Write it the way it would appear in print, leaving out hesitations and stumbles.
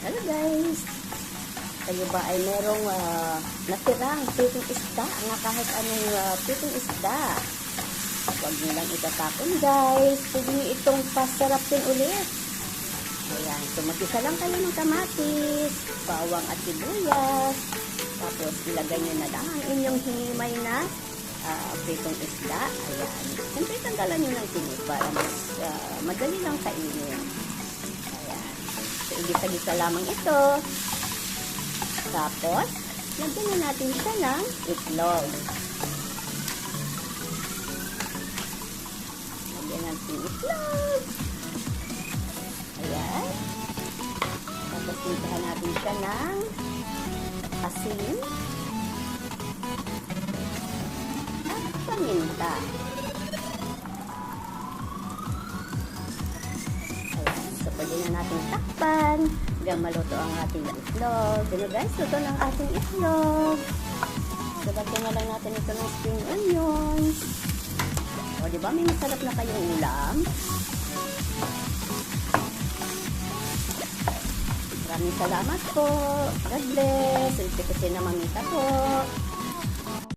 Hello guys! Kayo ba ay merong natirang pitong isda na kahit anong pitong isda? Huwag nyo lang itatapon guys. Pwede nyo itong pasarapin ulit. Ayan. So mag-isa lang kayo ng kamatis, bawang at sibuyas. Tapos ilagay nyo na lang ang inyong hinimay na pitong isda. Ayan. Siyempre tanggalan nyo ng tinik para mas madali lang kainin. So, igisa-gisa lamang ito. Tapos, lagyan na natin siya ng itlog. Lagyan natin itlog. Ayan. Tapos, tintahan natin siya ng asin at paminta. Pwede na natin takpan hanggang maluto ang ating itlog. Dito guys, luto ng ating itlog. So, lagyan na lang natin ito ng spring onions. O, diba? May masarap na kayong ulam. Maraming salamat po. God bless. Ulit ko si na Mamita po.